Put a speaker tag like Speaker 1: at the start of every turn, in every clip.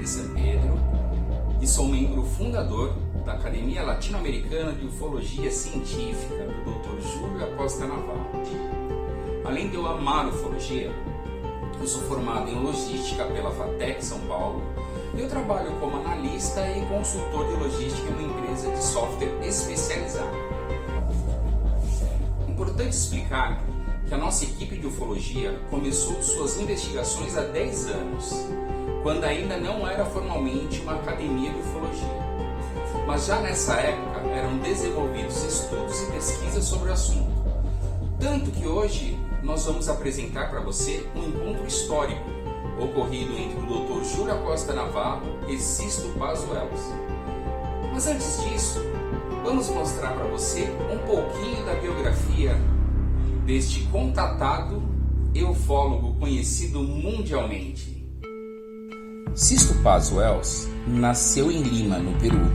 Speaker 1: de San Pedro e sou membro fundador da Academia Latino-Americana de Ufologia Científica do Dr. Júlio Acosta Navarro. Além de eu amar ufologia, eu sou formado em logística pela FATEC São Paulo e eu trabalho como analista e consultor de logística em uma empresa de software especializada. Importante explicar que a nossa equipe de ufologia começou suas investigações há 10 anos, quando ainda não era formalmente uma academia de ufologia. Mas já nessa época eram desenvolvidos estudos e pesquisas sobre o assunto. Tanto que hoje nós vamos apresentar para você um encontro histórico ocorrido entre o Dr. Júlio Acosta Navarro e Sisto Paz Wells. Mas antes disso, vamos mostrar para você um pouquinho da biografia deste contatado e ufólogo conhecido mundialmente. Sisto Paz Wells nasceu em Lima, no Peru.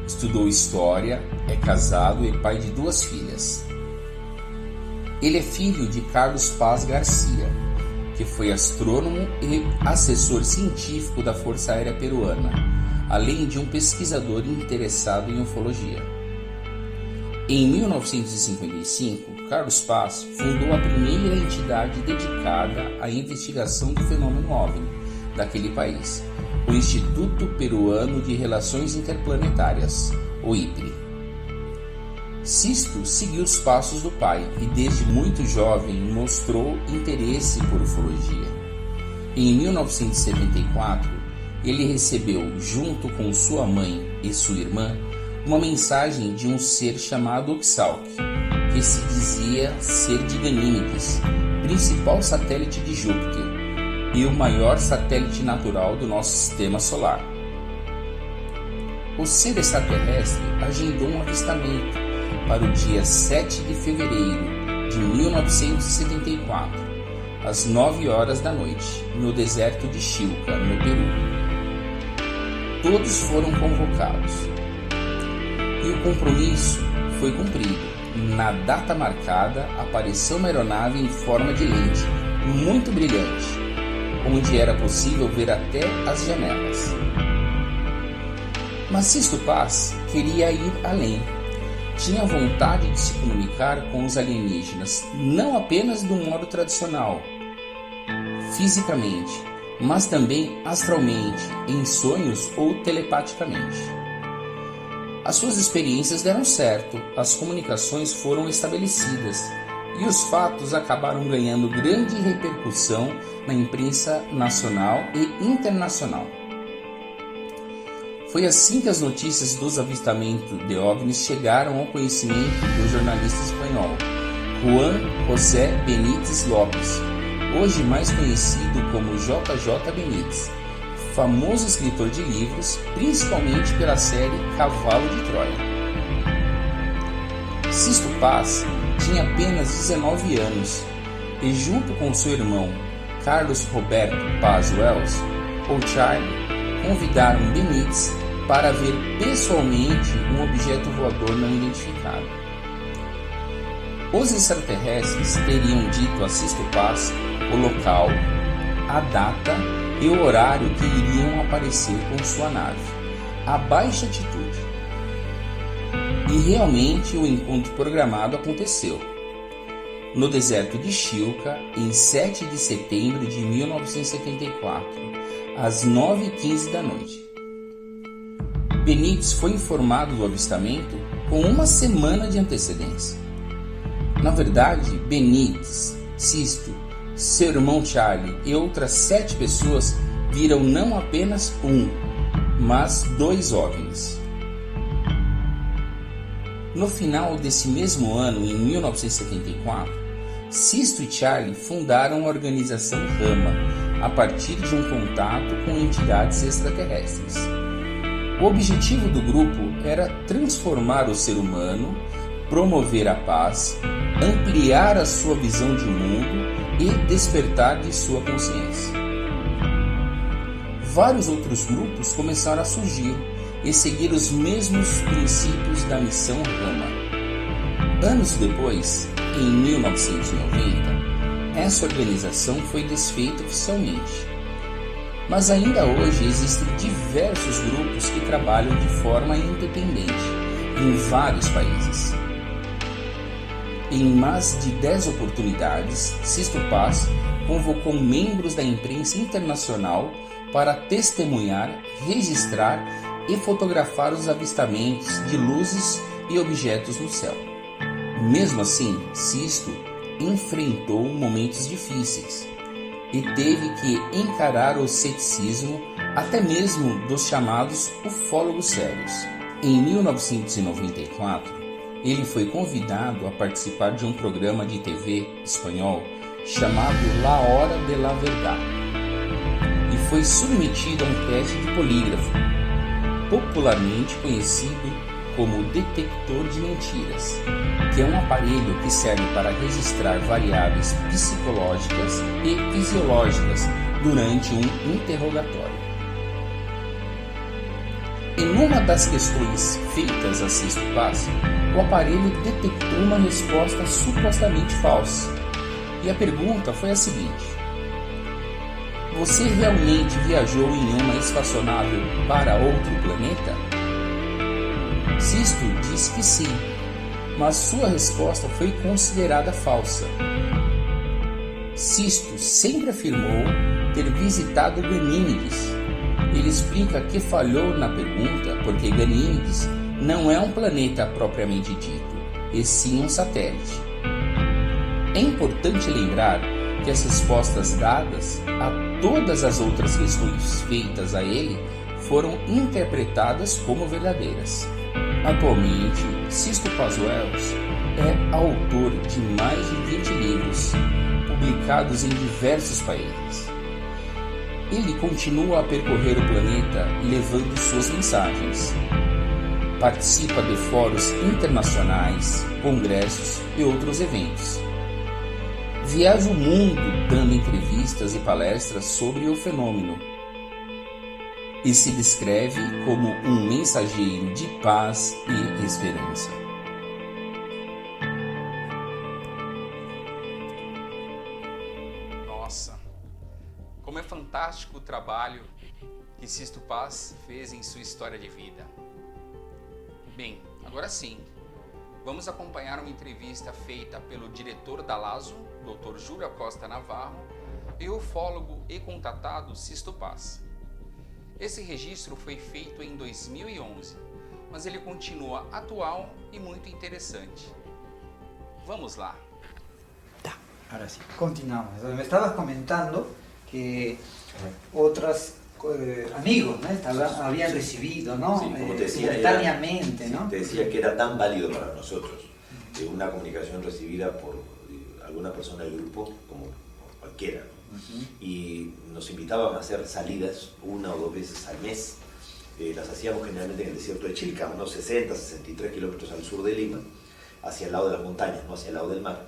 Speaker 1: Estudou História, é casado e pai de 2 filhas. Ele é filho de Carlos Paz Garcia, que foi astrônomo e assessor científico da Força Aérea Peruana, além de um pesquisador interessado em ufologia. Em 1955, Carlos Paz fundou a primeira entidade dedicada à investigação do fenômeno OVNI daquele país, o Instituto Peruano de Relações Interplanetárias, o IPRE. Sisto seguiu os passos do pai e desde muito jovem mostrou interesse por ufologia. Em 1974, ele recebeu, junto com sua mãe e sua irmã, uma mensagem de um ser chamado Oxalc, que se dizia ser de Ganímedes, principal satélite de Júpiter e o maior satélite natural do nosso sistema solar. O ser extraterrestre agendou um avistamento para o dia 7 de fevereiro de 1974, às 9 horas da noite, no deserto de Chilca, no Peru. Todos foram convocados e o compromisso foi cumprido. Na data marcada, apareceu uma aeronave em forma de lente, muito brilhante, onde era possível ver até as janelas. Mas Sisto Paz queria ir além. Tinha vontade de se comunicar com os alienígenas, não apenas do modo tradicional, fisicamente, mas também astralmente, em sonhos ou telepaticamente. As suas experiências deram certo, as comunicações foram estabelecidas e os fatos acabaram ganhando grande repercussão na imprensa nacional e internacional. Foi assim que as notícias dos avistamentos de OVNIs chegaram ao conhecimento do jornalista espanhol Juan José Benítez Lopes, hoje mais conhecido como JJ Benítez, famoso escritor de livros, principalmente pela série Cavalo de Troia. Sisto Paz tinha apenas 19 anos e, junto com seu irmão Carlos Roberto Paz Wells, ou Charlie, convidaram Benítez para ver pessoalmente um objeto voador não identificado. Os extraterrestres teriam dito a Sisto Paz o local, a data e o horário que iriam aparecer com sua nave, a baixa altitude. E realmente o encontro programado aconteceu, no deserto de Chilca, em 7 de setembro de 1974, às 9h15 da noite. Benítez foi informado do avistamento com uma semana de antecedência. Na verdade, Benítez, Sisto, seu irmão Charlie e outras 7 pessoas viram não apenas um, mas 2 OVNIs. No final desse mesmo ano, em 1974, Sisto e Charlie fundaram a organização Rama, a partir de um contato com entidades extraterrestres. O objetivo do grupo era transformar o ser humano, promover a paz, ampliar a sua visão de mundo e despertar de sua consciência. Vários outros grupos começaram a surgir e seguir os mesmos princípios da missão Rama. Anos depois, em 1990, essa organização foi desfeita oficialmente. Mas ainda hoje existem diversos grupos que trabalham de forma independente em vários países. Em mais de 10 oportunidades, Sisto Paz convocou membros da imprensa internacional para testemunhar, registrar e fotografar os avistamentos de luzes e objetos no céu. Mesmo assim, Sisto enfrentou momentos difíceis e teve que encarar o ceticismo até mesmo dos chamados ufólogos sérios. Em 1994, ele foi convidado a participar de um programa de TV espanhol chamado La Hora de la Verdad e foi submetido a um teste de polígrafo, popularmente conhecido como detector de mentiras, que é um aparelho que serve para registrar variáveis psicológicas e fisiológicas durante um interrogatório. Em uma das questões feitas a Sisto Paz, o aparelho detectou uma resposta supostamente falsa. E a pergunta foi a seguinte: você realmente viajou em uma espaçonave para outro planeta? Sisto disse que sim, mas sua resposta foi considerada falsa. Sisto sempre afirmou ter visitado Ganímedes. Ele explica que falhou na pergunta porque Ganímedes não é um planeta propriamente dito, e sim um satélite. É importante lembrar que as respostas dadas a todas as outras questões feitas a ele foram interpretadas como verdadeiras. Atualmente, Sisto Paz Wells é autor de mais de 20 livros, publicados em diversos países. Ele continua a percorrer o planeta levando suas mensagens. Participa de fóruns internacionais, congressos e outros eventos. Viaja o mundo dando entrevistas e palestras sobre o fenômeno e se descreve como um mensageiro de paz e esperança. Nossa, como é fantástico o trabalho que Sisto Paz fez em sua história de vida. Bem, agora sim, vamos acompanhar uma entrevista feita pelo diretor da LASO, Dr. Júlio Acosta Navarro, e o ufólogo e contatado Sisto Paz. Esse registro foi feito em 2011, mas ele continua atual e muito interessante. Vamos lá.
Speaker 2: Tá, ahora sí. Continuamos. Me estabas comentando que otros amigos, ¿no? Habían recibido, ¿no?
Speaker 3: Sí, como te decía,
Speaker 2: simultáneamente, ¿no?
Speaker 3: Sí, te decía que era tan válido para nosotros una comunicación recibida por alguna persona del grupo como por cualquiera, ¿no? Y nos invitaban a hacer salidas 1 o 2 veces al mes. Las hacíamos generalmente en el desierto de Chilca, unos 60, 63 kilómetros al sur de Lima, hacia el lado de las montañas, no hacia el lado del mar.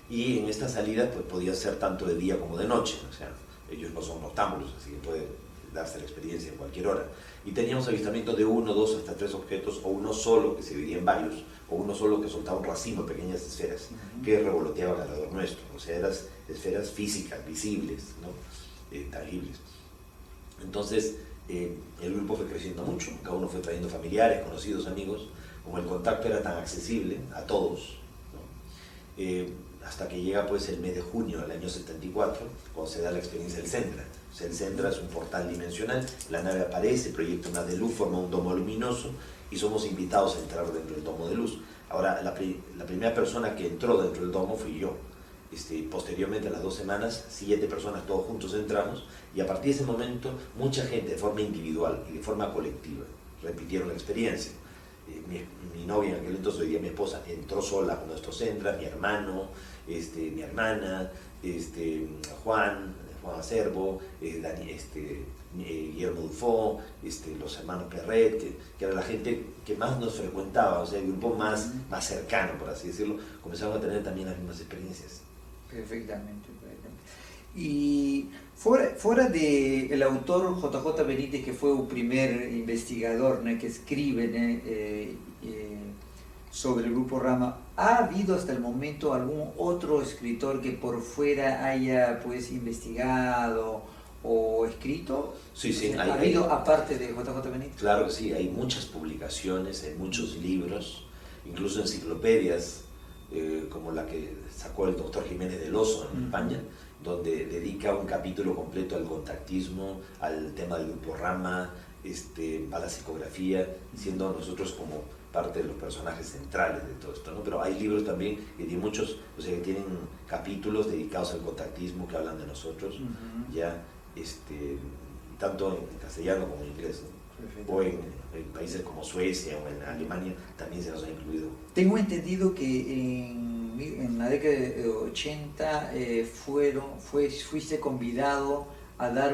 Speaker 3: Y en estas salidas pues, podía ser tanto de día como de noche, o sea, ellos no son noctámbulos, así que puede darse la experiencia en cualquier hora. Y teníamos avistamientos de 1, 2, hasta 3 objetos, o uno solo que se dividía en varios, o uno solo que soltaba un racimo de pequeñas esferas que revoloteaban alrededor nuestro, o sea, eran esferas físicas, visibles, ¿no? Tangibles. Entonces, el grupo fue creciendo mucho, cada uno fue trayendo familiares, conocidos, amigos, como el contacto era tan accesible a todos, ¿no? Hasta que llega pues el mes de junio del año 74, cuando se da la experiencia del Centra. O sea, el Centra es un portal dimensional, la nave aparece, proyecta una de luz, forma un domo luminoso y somos invitados a entrar dentro del domo de luz. Ahora, la primera persona que entró dentro del domo fui yo. Posteriormente, a las 2 semanas, 7 personas todos juntos entramos y a partir de ese momento mucha gente de forma individual y de forma colectiva repitieron la experiencia. Mi novia en aquel entonces, hoy día mi esposa, entró sola a uno de estos centros, mi hermano, mi hermana, Juan Acerbo, Guillermo Dufo, los hermanos Perret, que era la gente que más nos frecuentaba, o sea, el grupo más cercano, por así decirlo, comenzaron a tener también las mismas experiencias.
Speaker 2: Perfectamente. Y fuera de el autor JJ Benítez, que fue un primer investigador, ¿no? Que escribe sobre el grupo Rama, ¿ha habido hasta el momento algún otro escritor que por fuera haya pues investigado o escrito?
Speaker 3: Sí, sí.
Speaker 2: ¿Ha habido aparte de JJ Benítez?
Speaker 3: Claro que sí, hay muchas publicaciones, hay muchos libros, incluso enciclopedias, como la que sacó el doctor Jiménez del Oso en España, donde dedica un capítulo completo al contactismo, al tema del grupo Rama, a la psicografía, siendo nosotros como parte de los personajes centrales de todo esto, ¿no? Pero hay libros también que tienen muchos, o sea, que tienen capítulos dedicados al contactismo que hablan de nosotros, ya, tanto en castellano como en inglés, ¿no? O en países como Suecia o en Alemania también se nos ha incluido.
Speaker 2: Tengo entendido que en la década de 80 fuiste convidado a dar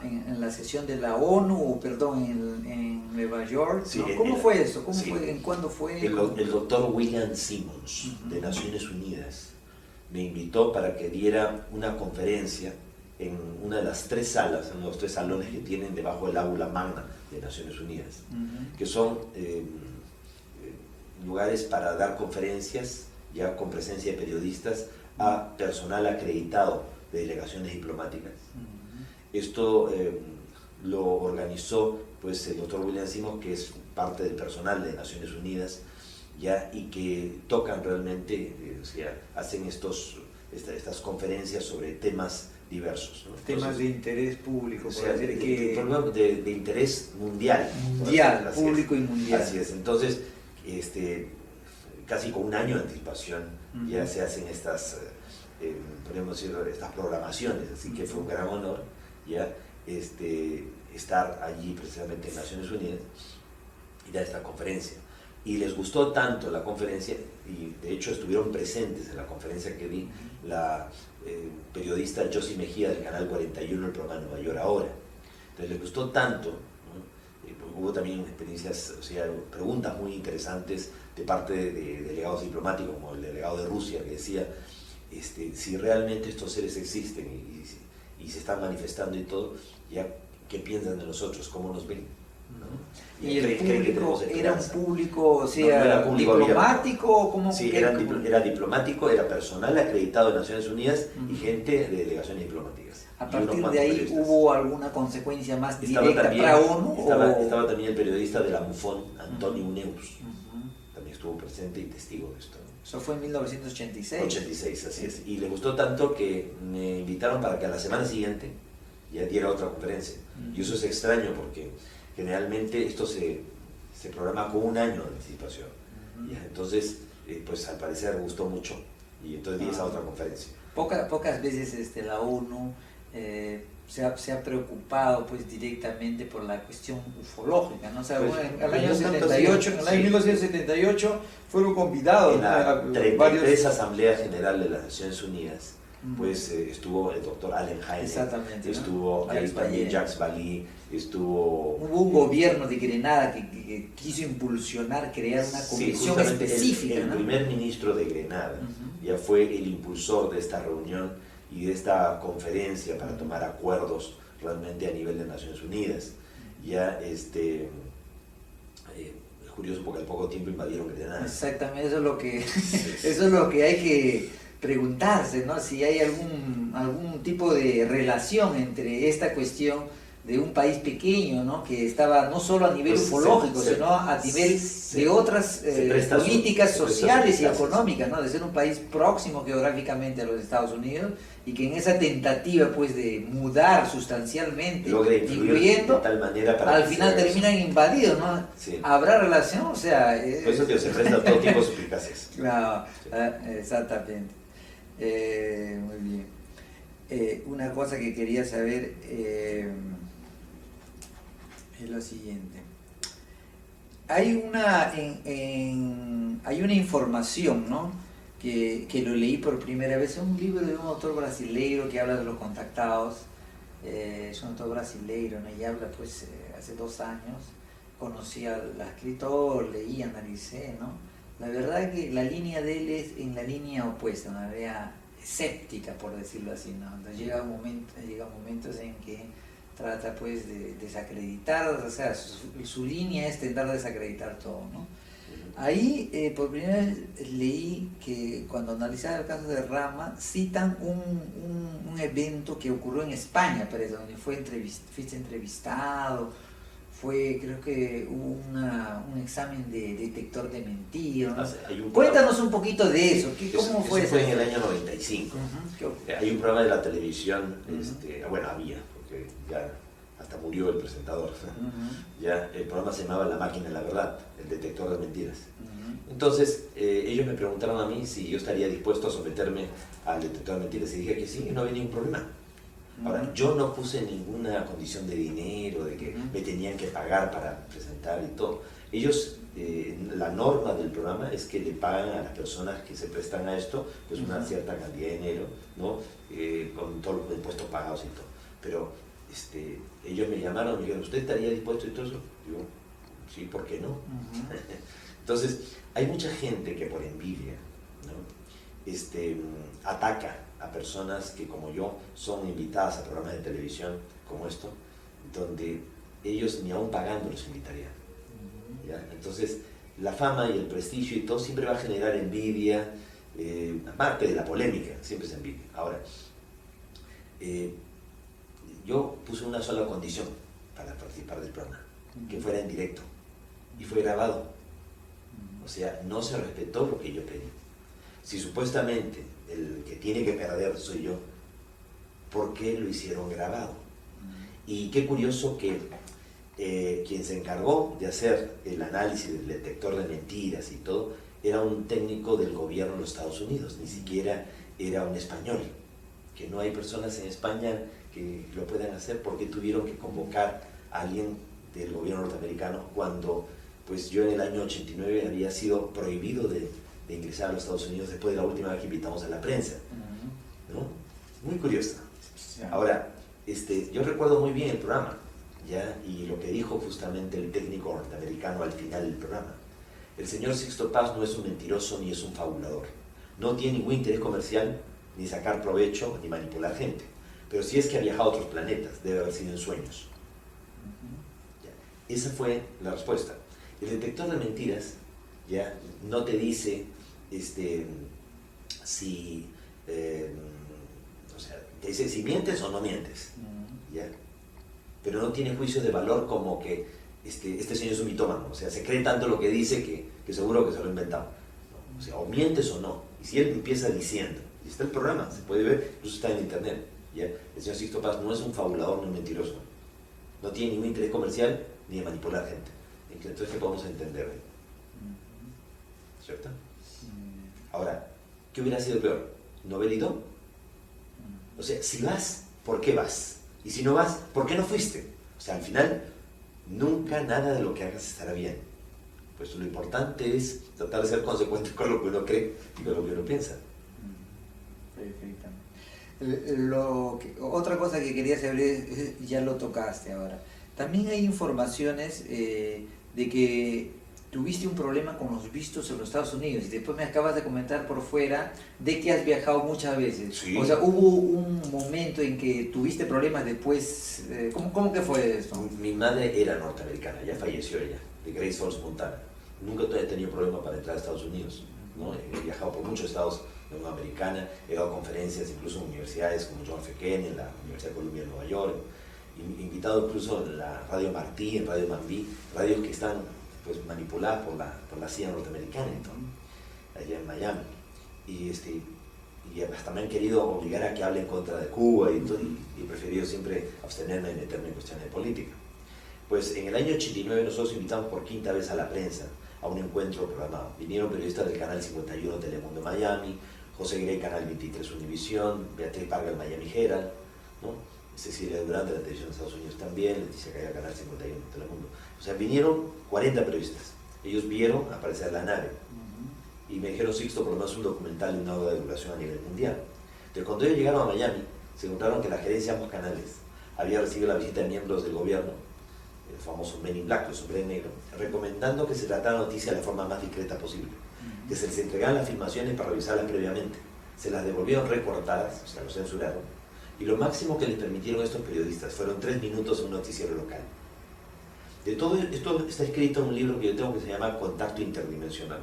Speaker 2: en la sesión de la ONU, perdón, en Nueva York,
Speaker 3: Sí,
Speaker 2: ¿no? ¿Cómo fue eso?
Speaker 3: Sí.
Speaker 2: ¿En cuándo fue?
Speaker 3: El doctor William Simmons, de Naciones Unidas, me invitó para que diera una conferencia en una de las 3 salas, en los 3 salones que tienen debajo del aula magna de Naciones Unidas, que son lugares para dar conferencias, ya con presencia de periodistas, a personal acreditado de delegaciones diplomáticas. Esto lo organizó pues el doctor William Simmons, que es parte del personal de Naciones Unidas, ya, y que tocan realmente, o sea, hacen estas conferencias sobre temas diversos, ¿no?
Speaker 2: Temas de interés público,
Speaker 3: o sea,
Speaker 2: de
Speaker 3: interés mundial.
Speaker 2: Mundial,
Speaker 3: así
Speaker 2: público
Speaker 3: es,
Speaker 2: y mundial.
Speaker 3: Así es, entonces, casi con un año de anticipación ya se hacen estas, podemos decir, estas programaciones, así que fue un gran honor ya estar allí precisamente en Naciones Unidas y dar esta conferencia. Y les gustó tanto la conferencia, y de hecho estuvieron presentes en la conferencia que di la periodista Josie Mejía del Canal 41, el programa Nueva York Ahora. Entonces les gustó tanto, ¿no? Hubo también experiencias, o sea, preguntas muy interesantes de parte de delegados diplomáticos, como el delegado de Rusia, que decía si realmente estos seres existen y se están manifestando y todo, ya, ¿qué piensan de nosotros? ¿Cómo nos ven? ¿No?
Speaker 2: ¿Y el público era un público, o sea,
Speaker 3: no era público
Speaker 2: diplomático? ¿Cómo,
Speaker 3: sí, era diplomático, era personal acreditado de Naciones Unidas y gente de delegaciones diplomáticas.
Speaker 2: ¿A partir de ahí hubo alguna consecuencia más directa para ONU?
Speaker 3: Estaba también el periodista de la MUFON, Antonio Neus, también estuvo presente y testigo de esto.
Speaker 2: Eso fue en 1986.
Speaker 3: 86, así es. Y le gustó tanto que me invitaron para que a la semana siguiente ya diera otra conferencia. Y eso es extraño porque generalmente esto se programa con un año de anticipación. Entonces, pues al parecer gustó mucho y entonces di esa otra conferencia.
Speaker 2: Pocas veces la ONU se ha preocupado pues directamente por la cuestión ufológica, ¿no? O sea,
Speaker 3: pues,
Speaker 2: en el año 78, en el año 1978 fueron convidados
Speaker 3: en la
Speaker 2: varios...
Speaker 3: 33 Asamblea General de las Naciones Unidas. Pues estuvo el doctor Allen Hynek, estuvo ahí también Jacques Vallée,
Speaker 2: hubo un gobierno de Grenada que quiso impulsionar, crear una comisión específica.
Speaker 3: El primer ministro de Grenada ya fue el impulsor de esta reunión y de esta conferencia para tomar acuerdos realmente a nivel de Naciones Unidas. Ya es curioso porque al poco tiempo invadieron Grenada.
Speaker 2: Exactamente, eso es lo que hay que preguntarse, ¿no? Si hay algún tipo de relación entre esta cuestión de un país pequeño, ¿no? Que estaba no solo a nivel ufológico, sino a nivel de otras políticas sociales y económicas, ¿no? De ser un país próximo geográficamente a los Estados Unidos y que en esa tentativa pues de mudar sustancialmente, incluyendo,
Speaker 3: de tal manera para
Speaker 2: al final terminan invadidos, ¿no?
Speaker 3: Sí.
Speaker 2: ¿Habrá relación? O sea...
Speaker 3: Por eso se presta todo tipo de suplicaciones.
Speaker 2: Claro, exactamente. Muy bien. Una cosa que quería saber es lo siguiente. Hay una información, ¿no? que lo leí por primera vez, es un libro de un autor brasileiro que habla de los contactados. Es un autor brasileiro, ¿no? Y habla pues hace 2 años. Conocí al escritor, leí, analicé, ¿no? La verdad que la línea de él es en la línea opuesta, una idea escéptica, por decirlo así, ¿no? Entonces llega momentos en que trata pues de desacreditar, o sea, su línea es intentar desacreditar todo, ¿no? Ahí por primera vez leí que cuando analizaba el caso de Rama citan un evento que ocurrió en España, parece, donde fuiste entrevistado, creo que hubo un examen de detector de mentiras, ¿no? Cuéntanos un poquito de eso, ¿cómo fue eso?
Speaker 3: Fue en el año 95. Hay un programa de la televisión, bueno, había, porque ya hasta murió el presentador. Ya, el programa se llamaba La Máquina de la Verdad, el detector de mentiras. Entonces, ellos me preguntaron a mí si yo estaría dispuesto a someterme al detector de mentiras, y dije que sí, no había ningún problema. Ahora, yo no puse ninguna condición de dinero, de que me tenían que pagar para presentar y todo. Ellos, la norma del programa es que le pagan a las personas que se prestan a esto, pues una cierta cantidad de dinero, ¿no? Con todos los impuestos pagados y todo. Pero ellos me llamaron y me dijeron, ¿usted estaría dispuesto y todo eso? Digo, sí, ¿por qué no? Entonces, hay mucha gente que por envidia, ¿no? Ataca a personas que como yo son invitadas a programas de televisión como esto, donde ellos ni aún pagando los invitarían. ¿Ya? Entonces, la fama y el prestigio y todo siempre va a generar envidia, aparte de la polémica, siempre es envidia. Ahora, yo puse una sola condición para participar del programa, que fuera en directo, y fue grabado. O sea, no se respetó lo que yo pedí. Si supuestamente el que tiene que perder soy yo, ¿por qué lo hicieron grabado? Y qué curioso que quien se encargó de hacer el análisis del detector de mentiras y todo, era un técnico del gobierno de los Estados Unidos, ni siquiera era un español. Que no hay personas en España que lo puedan hacer porque tuvieron que convocar a alguien del gobierno norteamericano cuando pues yo en el año 89 había sido prohibido de ingresar a los Estados Unidos después de la última vez que invitamos a la prensa, ¿no? Muy curiosa. Ahora, yo recuerdo muy bien el programa, ¿ya? Y lo que dijo justamente el técnico norteamericano al final del programa. El señor Sixto Paz no es un mentiroso ni es un fabulador. No tiene ningún interés comercial, ni sacar provecho, ni manipular gente. Pero si es que ha viajado a otros planetas, debe haber sido en sueños. ¿Ya? Esa fue la respuesta. El detector de mentiras, ¿ya? No te dice si, o sea, te dice si mientes o no mientes, ¿ya? Pero no tiene juicio de valor como que este señor es un mitómano, o sea, se cree tanto lo que dice que seguro que se lo ha inventado, ¿no? O sea, o mientes o no. Y si él empieza diciendo, y está el programa, se puede ver, incluso está en internet, ¿ya? El señor Sixto Paz no es un fabulador ni un mentiroso, no tiene ningún interés comercial ni de manipular gente. Entonces, ¿qué podemos entender? ¿Cierto? Ahora, ¿qué hubiera sido peor? ¿No haber ido? O sea, si vas, ¿por qué vas? Y si no vas, ¿por qué no fuiste? O sea, al final, nunca nada de lo que hagas estará bien. Pues lo importante es tratar de ser consecuente con lo que uno cree y con lo que uno piensa.
Speaker 2: Perfectamente. Otra cosa que quería saber, ya lo tocaste ahora. También hay informaciones de que tuviste un problema con los vistos en los Estados Unidos y después me acabas de comentar por fuera de que has viajado muchas veces.
Speaker 3: Sí.
Speaker 2: O sea, hubo un momento en que tuviste problemas después. ¿Cómo que fue esto?
Speaker 3: Mi madre era norteamericana, ya falleció ella, de Grace Falls, Montana. Nunca he tenido problema para entrar a Estados Unidos, ¿no? He viajado por muchos estados de la Unión Americana, he dado conferencias incluso en universidades como John F. Kennedy, en la Universidad de Columbia en Nueva York, invitado incluso en la Radio Martí, en Radio Mambí, radios que están pues manipuladas por la CIA norteamericana, allá en Miami. Y hasta me han querido obligar a que hable en contra de Cuba y he preferido siempre abstenerme de meterme en cuestiones de política. Pues en el año 89 nosotros invitamos por quinta vez a la prensa a un encuentro programado. Vinieron periodistas del Canal 51 Telemundo Miami, José Grey, Canal 23 Univisión, Beatriz Parga, el Miami Herald, ¿no? Cecilia Durán de la televisión de Estados Unidos también, Leticia Calla, Canal 51 Telemundo. O sea, vinieron 40 periodistas. Ellos vieron aparecer la nave y me dijeron, Sixto, por lo menos un documental de una hora de duración a nivel mundial. Entonces, cuando ellos llegaron a Miami, se encontraron que la gerencia de ambos canales había recibido la visita de miembros del gobierno, el famoso Men in Black, los hombres negros, recomendando que se tratara la noticia de la forma más discreta posible, que se les entregaran las filmaciones para revisarlas previamente, se las devolvieron recortadas, o sea, lo censuraron, y lo máximo que les permitieron a estos periodistas fueron 3 minutos en un noticiero local. De todo esto está escrito en un libro que yo tengo que se llama Contacto Interdimensional,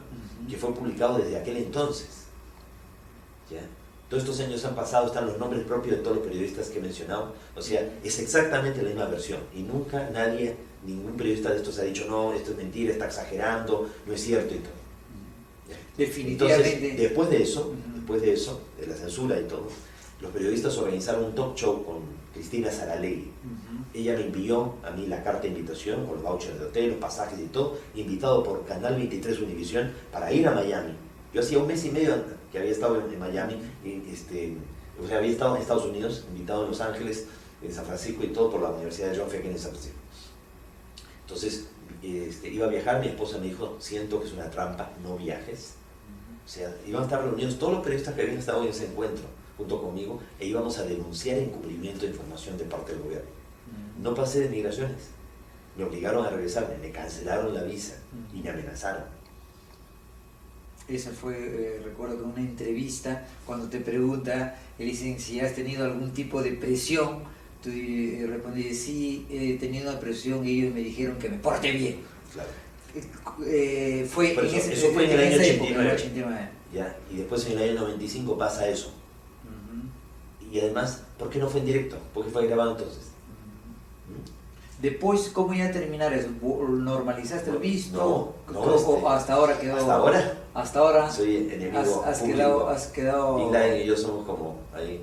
Speaker 3: que fue publicado desde aquel entonces, ¿ya? Todos estos años han pasado, están los nombres propios de todos los periodistas que he mencionado. O sea, es exactamente la misma versión. Y nunca nadie, ningún periodista de estos ha dicho, no, esto es mentira, está exagerando, no es cierto y todo.
Speaker 2: Definitivamente.
Speaker 3: Entonces, después de eso, de la censura y todo, los periodistas organizaron un talk show con Cristina Saralegui. Ella me envió a mí la carta de invitación, con los vouchers de hotel, los pasajes y todo, invitado por Canal 23 Univisión para ir a Miami. Yo hacía 1 mes y medio que había estado en Miami, o sea, había estado en Estados Unidos, invitado en Los Ángeles, en San Francisco y todo por la Universidad de John F. Kennedy en San Francisco. Entonces, iba a viajar, mi esposa me dijo, siento que es una trampa, no viajes. O sea, iban a estar reunidos todos los periodistas que habían estado en ese encuentro junto conmigo e íbamos a denunciar incumplimiento de información de parte del gobierno. No pasé de migraciones, me obligaron a regresarme, me cancelaron la visa y me amenazaron.
Speaker 2: Esa fue, recuerdo que una entrevista, cuando te pregunta, le dicen si has tenido algún tipo de presión, tú respondiste, sí, he tenido una presión y ellos me dijeron que me porte bien.
Speaker 3: Claro.
Speaker 2: Fue
Speaker 3: Por
Speaker 2: en
Speaker 3: eso fue en el año
Speaker 2: esa
Speaker 3: 89.
Speaker 2: época, en el 89.
Speaker 3: ¿Ya? Y después en el año 95 pasa eso. Y además, ¿por qué no fue en directo? ¿Por qué fue grabado entonces?
Speaker 2: Después, ¿cómo iba a terminar eso? ¿Normalizaste el visto?
Speaker 3: No,
Speaker 2: ¿O hasta ahora quedó?
Speaker 3: ¿Hasta ahora?
Speaker 2: Hasta ahora
Speaker 3: Soy enemigo
Speaker 2: has
Speaker 3: público.
Speaker 2: quedado...
Speaker 3: Bin Laden y yo somos como ahí.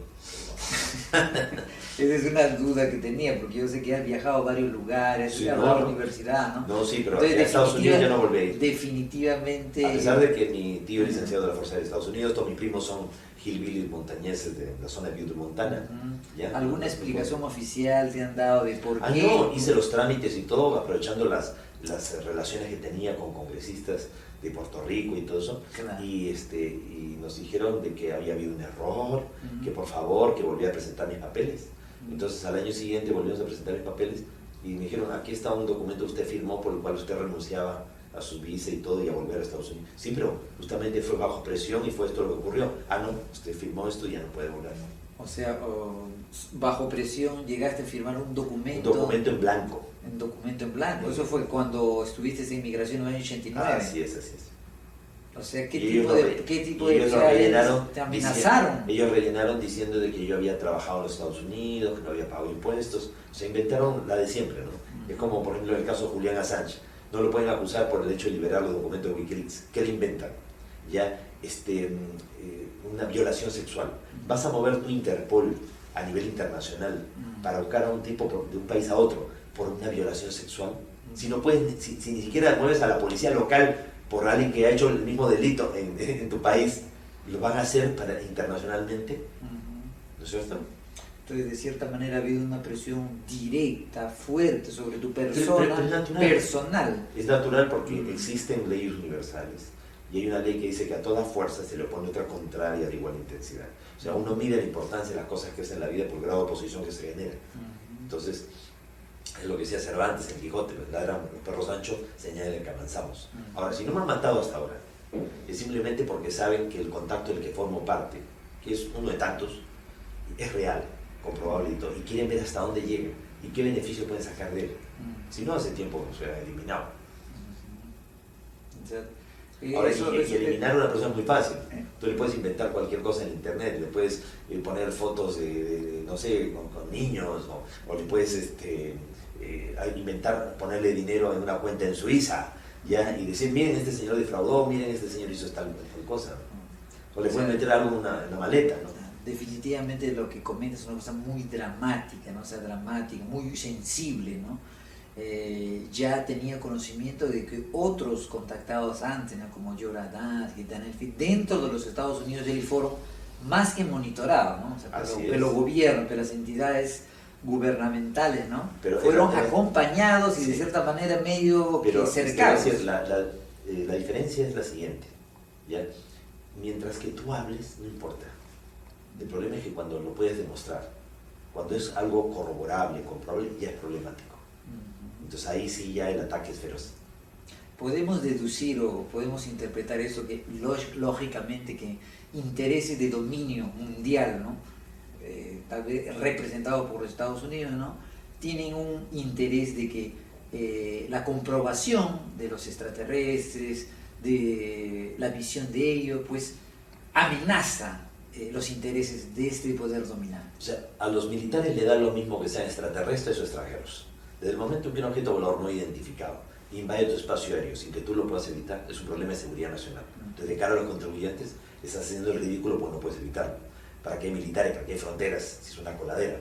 Speaker 2: Esa es una duda que tenía, porque yo sé que has viajado a varios lugares,
Speaker 3: Sí,
Speaker 2: has
Speaker 3: no,
Speaker 2: ido a la
Speaker 3: no.
Speaker 2: universidad, ¿no?
Speaker 3: No, sí, pero
Speaker 2: Entonces,
Speaker 3: a Estados Unidos ya no volví a ir.
Speaker 2: definitivamente...
Speaker 3: A pesar de que mi tío es licenciado de la Fuerza de Estados Unidos, todos mis primos son hillbillies montañeses de la zona de Butte, Montana. ¿Ya?
Speaker 2: ¿Alguna explicación oficial te han dado de por qué?
Speaker 3: No, hice los trámites y todo, aprovechando las relaciones que tenía con congresistas de Puerto Rico y todo eso.
Speaker 2: Claro.
Speaker 3: Y nos dijeron de que había habido un error, que por favor, que volviera a presentar mis papeles. Entonces al año siguiente volvimos a presentar mis papeles y me dijeron, aquí está un documento que usted firmó por el cual usted renunciaba a su visa y todo y a volver a Estados Unidos. Sí, pero justamente fue bajo presión y fue esto lo que ocurrió. Ah, no, usted firmó esto y ya no puede volver.
Speaker 2: O sea, bajo presión llegaste a firmar un documento.
Speaker 3: Un documento en blanco.
Speaker 2: Un documento en blanco. Eso fue cuando estuviste en inmigración en el año 89.
Speaker 3: Así es, así es.
Speaker 2: O sea, ¿qué
Speaker 3: Y
Speaker 2: tipo de
Speaker 3: ellos lo rellenaron
Speaker 2: te amenazaron?
Speaker 3: Ellos rellenaron diciendo de que yo había trabajado en los Estados Unidos, que no había pagado impuestos. O sea, inventaron la de siempre, ¿no? Es como, por ejemplo, el caso de Julian Assange. No lo pueden acusar por el hecho de liberar los documentos de Wikileaks. ¿Qué le inventan? Ya, una violación sexual. Vas a mover tu Interpol a nivel internacional para buscar a un tipo de un país a otro por una violación sexual. Si no puedes, si ni siquiera mueves a la policía local por alguien que ha hecho el mismo delito en tu país, lo van a hacer internacionalmente, ¿no es cierto?
Speaker 2: Entonces, de cierta manera ha habido una presión directa, fuerte sobre tu persona,
Speaker 3: Pero es natural.
Speaker 2: personal.
Speaker 3: Es natural porque existen leyes universales y hay una ley que dice que a toda fuerza se le opone otra contraria de igual intensidad. O sea, uno mide la importancia de las cosas que hacen en la vida por el grado de oposición que se genera. Entonces, es lo que decía Cervantes en Quijote, ladran los perros anchos, señalan que avanzamos. Ahora, si no me han matado hasta ahora, es simplemente porque saben que el contacto del que formo parte, que es uno de tantos, es real, comprobable y todo, y quieren ver hasta dónde llegan y qué beneficio pueden sacar de él. Si no, hace tiempo se hubiera eliminado. Ahora, y eliminar a una persona es muy fácil. Tú le puedes inventar cualquier cosa en internet, le puedes poner fotos no sé, con niños, o le puedes inventar, ponerle dinero en una cuenta en Suiza, ¿ya? Y decir, miren, este señor defraudó, miren, este señor hizo tal cosa. O le puedes meter algo en una maleta, ¿no?
Speaker 2: Definitivamente lo que comentas es una cosa muy dramática, ¿no? O sea, dramática, muy sensible, ¿no? Ya tenía conocimiento de que otros contactados antes, ¿no? Como Yoradat, Gitanelfi, dentro de los Estados Unidos él fueron más que monitorados, ¿no? O sea, pero los gobiernos, pero las entidades gubernamentales, ¿no?
Speaker 3: Pero
Speaker 2: fueron acompañados y de cierta manera medio cercanos.
Speaker 3: La diferencia es la siguiente, ¿ya? Mientras que tú hables, no importa. El problema es que cuando lo puedes demostrar, cuando es algo corroborable, comprobable, ya es problemático. Entonces ahí sí ya el ataque es feroz.
Speaker 2: Podemos deducir o podemos interpretar eso que lógicamente que intereses de dominio mundial, ¿no? Tal vez representado por los Estados Unidos, ¿no? Tienen un interés de que la comprobación de los extraterrestres, de la visión de ellos, pues amenaza los intereses de este poder dominante.
Speaker 3: O sea, a los militares le da lo mismo que sean extraterrestres o extranjeros. Desde el momento en que un objeto volador no identificado invade tu espacio aéreo sin que tú lo puedas evitar, es un problema de seguridad nacional. Entonces, de cara a los contribuyentes, estás haciendo el ridículo porque no puedes evitarlo. ¿Para qué hay militares? ¿Para qué hay fronteras? Si es una coladera.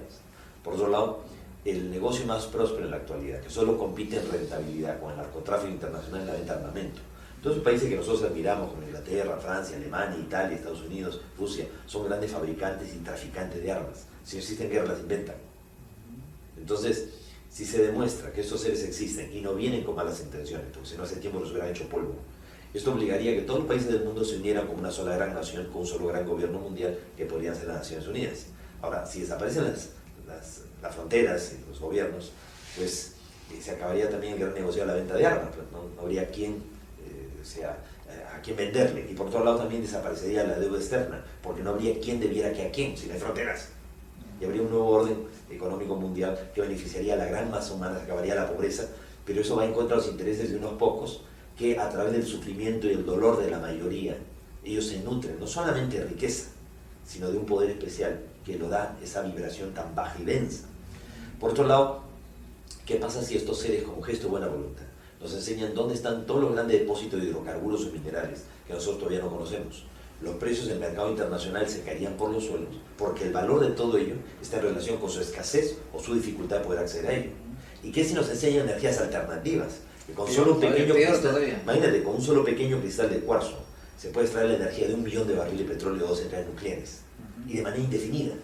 Speaker 3: Por otro lado, el negocio más próspero en la actualidad, que solo compite en rentabilidad con el narcotráfico internacional en la venta de armamento. Todos los países que nosotros admiramos, como Inglaterra, Francia, Alemania, Italia, Estados Unidos, Rusia, son grandes fabricantes y traficantes de armas. Si no existen guerras, las inventan. Entonces, si se demuestra que estos seres existen y no vienen con malas intenciones, porque si no hace tiempo los hubieran hecho polvo, esto obligaría a que todos los países del mundo se unieran como una sola gran nación, con un solo gran gobierno mundial, que podrían ser las Naciones Unidas. Ahora, si desaparecen las fronteras y los gobiernos, pues se acabaría también el gran negocio de la venta de armas, pues, no habría quien, a quién venderle. Y por otro lado también desaparecería la deuda externa, porque no habría quien debiera que a quién, si no hay fronteras. Y habría un nuevo orden económico mundial que beneficiaría a la gran masa humana, se acabaría la pobreza, pero eso va en contra de los intereses de unos pocos que a través del sufrimiento y el dolor de la mayoría, ellos se nutren no solamente de riqueza, sino de un poder especial que lo da esa vibración tan baja y densa. Por otro lado, ¿qué pasa si estos seres, como gesto de buena voluntad, nos enseñan dónde están todos los grandes depósitos de hidrocarburos o minerales que nosotros todavía no conocemos? Los precios del mercado internacional se caerían por los suelos, porque el valor de todo ello está en relación con su escasez o su dificultad de poder acceder a ello. ¿Y qué si nos enseñan energías alternativas? Que con solo un pequeño cristal, imagínate, con un solo pequeño cristal de cuarzo se puede extraer la energía de 1 millón de barriles de petróleo de 2 centrales nucleares, y de manera indefinida.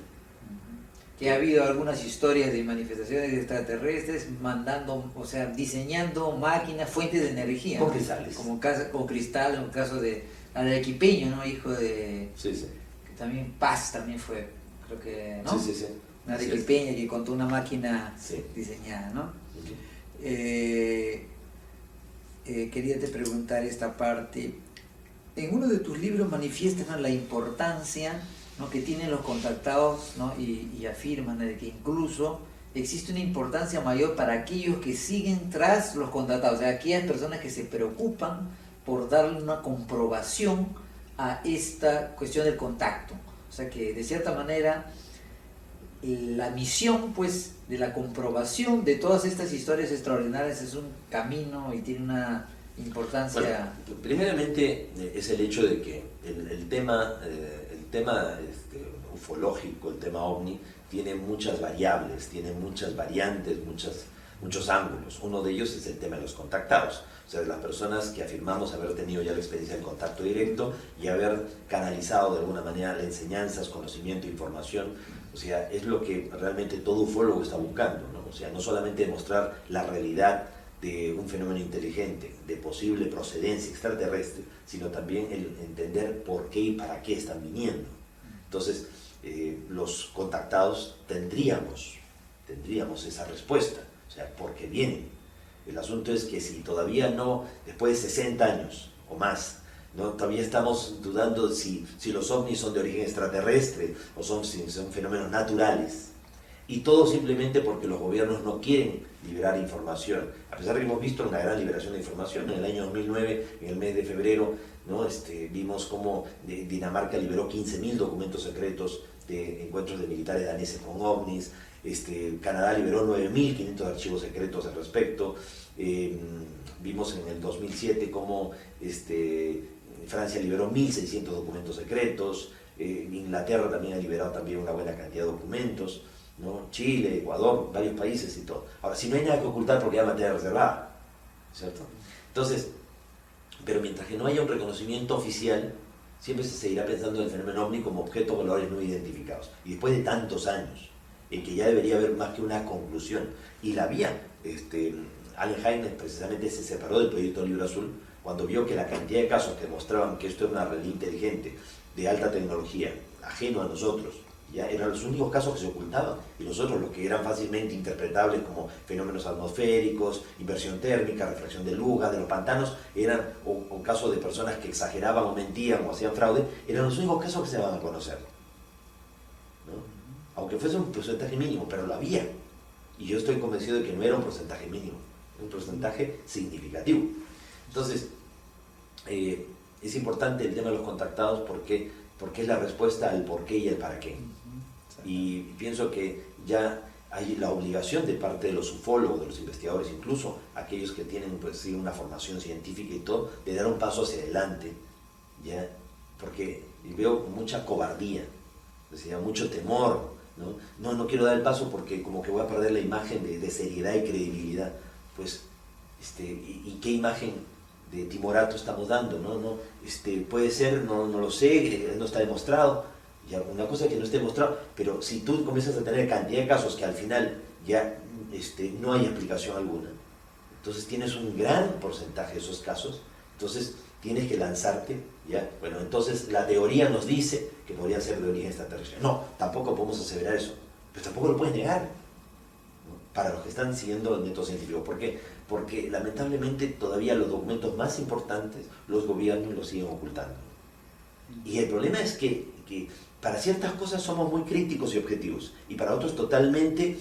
Speaker 2: Que ha habido algunas historias de manifestaciones extraterrestres mandando, o sea, diseñando máquinas, fuentes de energía,
Speaker 3: con
Speaker 2: ¿no?
Speaker 3: cristales.
Speaker 2: Como cristal, en el caso de Arequipeño, ¿no? Hijo de...
Speaker 3: Sí, sí.
Speaker 2: Que también Paz también fue, creo que, ¿no?
Speaker 3: Sí, sí, sí.
Speaker 2: Una arequipeña que contó una máquina
Speaker 3: sí.
Speaker 2: diseñada, ¿no?
Speaker 3: Okay.
Speaker 2: Quería te preguntar esta parte. En uno de tus libros manifiestas, ¿no?, la importancia, ¿no?, que tienen los contactados, ¿no?, y afirman de que incluso existe una importancia mayor para aquellos que siguen tras los contactados, o sea, aquellas personas que se preocupan por darle una comprobación a esta cuestión del contacto. O sea que de cierta manera la misión, pues, de la comprobación de todas estas historias extraordinarias es un camino y tiene una importancia.
Speaker 3: Bueno, primeramente es el hecho de que el tema ufológico, el tema ovni, tiene muchas variables, tiene muchas variantes, muchos ángulos. Uno de ellos es el tema de los contactados, o sea, de las personas que afirmamos haber tenido ya la experiencia del contacto directo y haber canalizado de alguna manera las enseñanzas, conocimiento, información. O sea, es lo que realmente todo ufólogo está buscando, ¿no? O sea, no solamente demostrar la realidad de un fenómeno inteligente, de posible procedencia extraterrestre, sino también el entender por qué y para qué están viniendo. Entonces, los contactados tendríamos esa respuesta, o sea, ¿por qué vienen? El asunto es que si todavía no, después de 60 años o más, ¿no?, todavía estamos dudando si los ovnis son de origen extraterrestre o son fenómenos naturales, y todo simplemente porque los gobiernos no quieren liberar información, a pesar de que hemos visto una gran liberación de información. En el año 2009, en el mes de febrero, ¿no?, vimos cómo Dinamarca liberó 15.000 documentos secretos de encuentros de militares daneses con ovnis. Canadá liberó 9.500 archivos secretos al respecto. Vimos en el 2007 cómo Francia liberó 1.600 documentos secretos. Inglaterra también ha liberado también una buena cantidad de documentos, ¿no? Chile, Ecuador, varios países y todo. Ahora, si no hay nada que ocultar, porque ya materia reservada, ¿cierto? Entonces, pero mientras que no haya un reconocimiento oficial, siempre se seguirá pensando en el fenómeno ovni como objetos voladores no identificados. Y después de tantos años, en que ya debería haber más que una conclusión, y la había, Allen Hynek precisamente se separó del proyecto Libro Azul cuando vio que la cantidad de casos que mostraban que esto era una realidad inteligente, de alta tecnología, ajeno a nosotros, ya eran los únicos casos que se ocultaban, y los otros, los que eran fácilmente interpretables como fenómenos atmosféricos, inversión térmica, refracción de luz, gas de los pantanos, eran, o casos de personas que exageraban o mentían o hacían fraude, eran los únicos casos que se van a conocer, ¿no? Aunque fuese un porcentaje mínimo, pero lo había, y yo estoy convencido de que no era un porcentaje mínimo, un porcentaje significativo. Entonces, es importante el tema de los contactados porque porque es la respuesta al por qué y al para qué. Y pienso que ya hay la obligación de parte de los ufólogos, de los investigadores, incluso aquellos que tienen pues, sí, una formación científica y todo, de dar un paso hacia adelante, ¿ya? Porque veo mucha cobardía, decía, mucho temor, ¿no? No quiero dar el paso porque como que voy a perder la imagen de seriedad y credibilidad. Pues, ¿y qué imagen de timorato estamos dando? Puede ser, no lo sé, no está demostrado. Ya, una cosa que no esté demostrado, pero si tú comienzas a tener cantidad de casos que al final ya no hay explicación alguna, entonces tienes un gran porcentaje de esos casos, entonces tienes que lanzarte, ¿ya? Bueno, entonces la teoría nos dice que podría ser de origen extraterrestre. No, tampoco podemos aseverar eso, pero tampoco lo puedes negar, ¿no? Para los que están siguiendo el método científico. ¿Por qué? Porque lamentablemente todavía los documentos más importantes los gobiernos los siguen ocultando. Y el problema es que para ciertas cosas somos muy críticos y objetivos, y para otros totalmente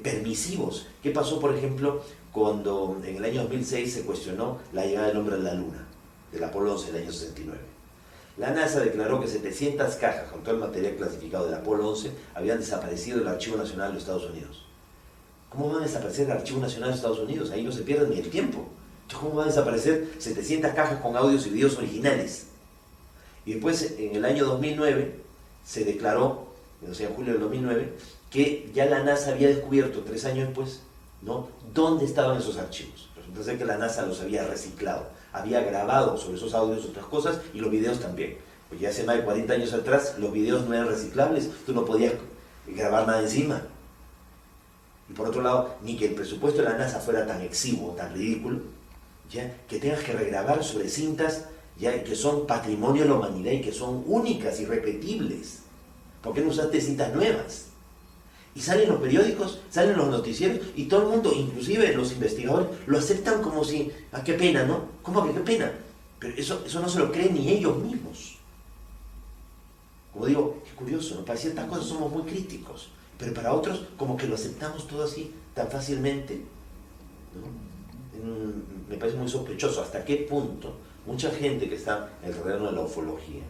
Speaker 3: permisivos. ¿Qué pasó, por ejemplo, cuando en el año 2006 se cuestionó la llegada del hombre a la Luna, del Apolo 11 del año 69? La NASA declaró que 700 cajas con todo el material clasificado del Apolo 11 habían desaparecido del Archivo Nacional de los Estados Unidos. ¿Cómo van a desaparecer el Archivo Nacional de los Estados Unidos? Ahí no se pierde ni el tiempo. Entonces, ¿cómo van a desaparecer 700 cajas con audios y videos originales? Y después, en el año 2009, se declaró, o sea, en julio del 2009, que ya la NASA había descubierto, 3 años después, ¿no?, dónde estaban esos archivos. Resulta ser que la NASA los había reciclado, había grabado sobre esos audios otras cosas y los videos también. Pues ya hace más de 40 años atrás los videos no eran reciclables, tú no podías grabar nada encima. Y por otro lado, ni que el presupuesto de la NASA fuera tan exiguo, tan ridículo, ¿ya?, que tengas que regrabar sobre cintas ya que son patrimonio de la humanidad y que son únicas, irrepetibles. ¿Por qué no usaste cintas nuevas? Y salen los periódicos, salen los noticieros, y todo el mundo, inclusive los investigadores, lo aceptan como si, qué pena, ¿no? ¿Cómo que qué pena? Pero eso no se lo creen ni ellos mismos. Como digo, qué curioso, ¿no? Para ciertas cosas somos muy críticos, pero para otros como que lo aceptamos todo así, tan fácilmente, ¿no? Me parece muy sospechoso hasta qué punto mucha gente que está en el terreno de la ufología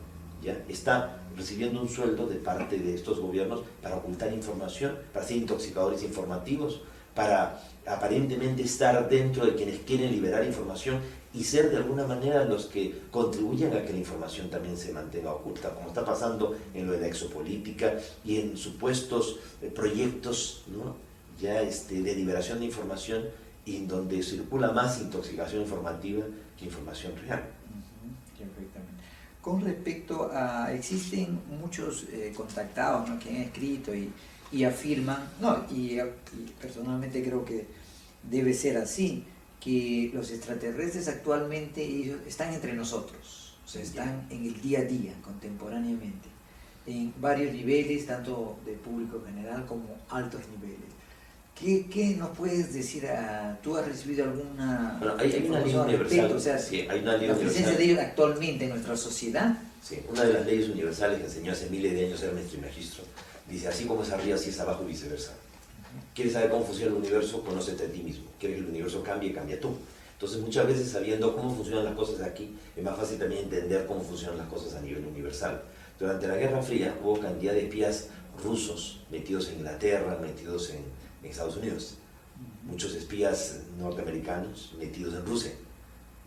Speaker 3: ya está recibiendo un sueldo de parte de estos gobiernos para ocultar información, para ser intoxicadores informativos, para aparentemente estar dentro de quienes quieren liberar información y ser de alguna manera los que contribuyan a que la información también se mantenga oculta, como está pasando en lo de la exopolítica y en supuestos proyectos, ¿no?, ya de liberación de información, y en donde circula más intoxicación informativa que información real.
Speaker 2: Perfectamente. Con respecto a, existen muchos contactados, ¿no?, que han escrito y afirman, y personalmente creo que debe ser así, que los extraterrestres actualmente ellos están entre nosotros, o sea, están en el día a día, contemporáneamente, en varios niveles, tanto de público general como altos niveles. ¿Qué nos puedes decir? ¿Tú has recibido alguna
Speaker 3: hay una ley universal?
Speaker 2: O sea,
Speaker 3: sí, hay una ley
Speaker 2: la
Speaker 3: universal
Speaker 2: presencia de ellos actualmente en nuestra sociedad.
Speaker 3: Sí, una de las leyes universales que enseñó hace miles de años Hermes Trismegisto dice: así como es arriba, así es abajo y viceversa. ¿Quieres saber cómo funciona el universo? Conócete a ti mismo. ¿Quieres que el universo cambie? Cambia tú. Entonces, muchas veces, sabiendo cómo funcionan las cosas aquí, es más fácil también entender cómo funcionan las cosas a nivel universal. Durante la Guerra Fría hubo cantidad de espías rusos metidos en Inglaterra, metidos en Estados Unidos, muchos espías norteamericanos metidos en Rusia,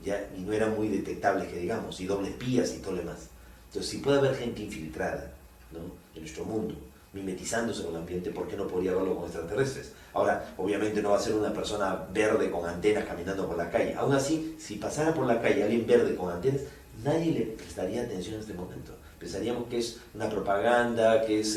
Speaker 3: ¿ya? Y no eran muy detectables, que digamos, y doble espías y todo lo demás. Entonces, si puede haber gente infiltrada, ¿no?, en nuestro mundo, mimetizándose con el ambiente, ¿por qué no podría verlo con extraterrestres? Ahora, obviamente no va a ser una persona verde con antenas caminando por la calle. Aún así, si pasara por la calle alguien verde con antenas, nadie le prestaría atención en este momento. Pensaríamos que es una propaganda, que es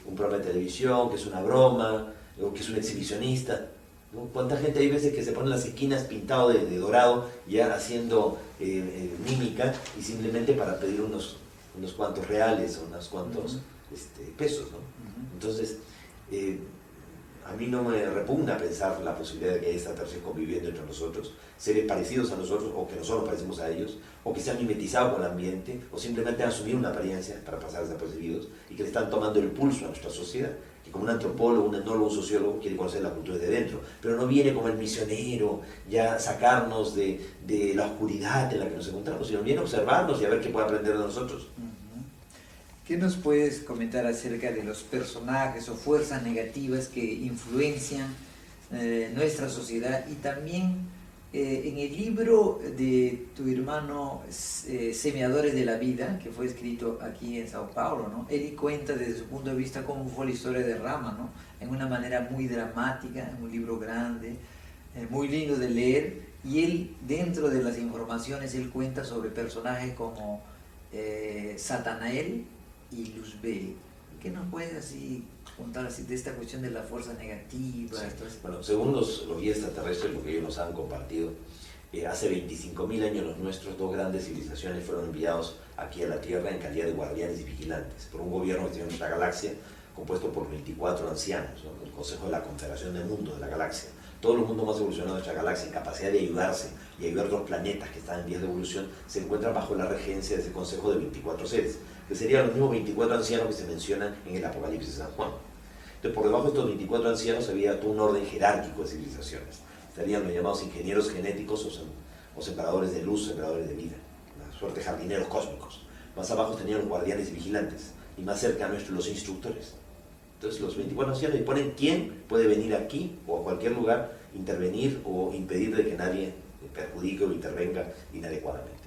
Speaker 3: un programa de televisión, que es una broma, o que es un exhibicionista, ¿no? ¿Cuánta gente hay veces que se pone en las esquinas pintado de dorado, ya haciendo mímica, y simplemente para pedir unos cuantos reales o unos cuantos pesos, ¿no? Entonces, a mí no me repugna pensar la posibilidad de que haya extraterrestres conviviendo entre nosotros, seres parecidos a nosotros, o que nosotros parecemos a ellos, o que se han mimetizado con el ambiente, o simplemente han asumido una apariencia para pasar desapercibidos, y que le están tomando el pulso a nuestra sociedad, que como un antropólogo, un etnólogo, un sociólogo quiere conocer la cultura desde dentro, pero no viene como el misionero, ya sacarnos de la oscuridad en la que nos encontramos, sino viene a observarnos y a ver qué puede aprender de nosotros.
Speaker 2: ¿Qué nos puedes comentar acerca de los personajes o fuerzas negativas que influencian nuestra sociedad? Y también en el libro de tu hermano Semeadores de la Vida, que fue escrito aquí en Sao Paulo, ¿no? Él cuenta desde su punto de vista cómo fue la historia de Rama, ¿no? En una manera muy dramática, en un libro grande, muy lindo de leer, y él, dentro de las informaciones, él cuenta sobre personajes como Satanael y Luzbel. ¿Qué nos puedes así contar así de esta cuestión de la fuerza negativa?
Speaker 3: Sí. Bueno, según los guías extraterrestres, lo que ellos nos han compartido, hace 25.000 años los nuestros, dos grandes civilizaciones fueron enviados aquí a la Tierra en calidad de guardianes y vigilantes por un gobierno que tiene nuestra galaxia, compuesto por 24 ancianos, ¿no? El Consejo de la Confederación de Mundos de la Galaxia. Todos los mundos más evolucionados de nuestra galaxia, en capacidad de ayudarse y ayudar a otros planetas que están en vías de evolución, se encuentran bajo la regencia de ese consejo de 24 seres, que serían los mismos 24 ancianos que se mencionan en el Apocalipsis de San Juan. Entonces, por debajo de estos 24 ancianos había todo un orden jerárquico de civilizaciones. Estarían los llamados ingenieros genéticos o sembradores de luz, sembradores de vida, una suerte de jardineros cósmicos. Más abajo tenían los guardianes y vigilantes, y más cerca a nuestros los instructores. Entonces los 24 ancianos disponen quién puede venir aquí o a cualquier lugar, intervenir o impedir de que nadie perjudique o intervenga inadecuadamente.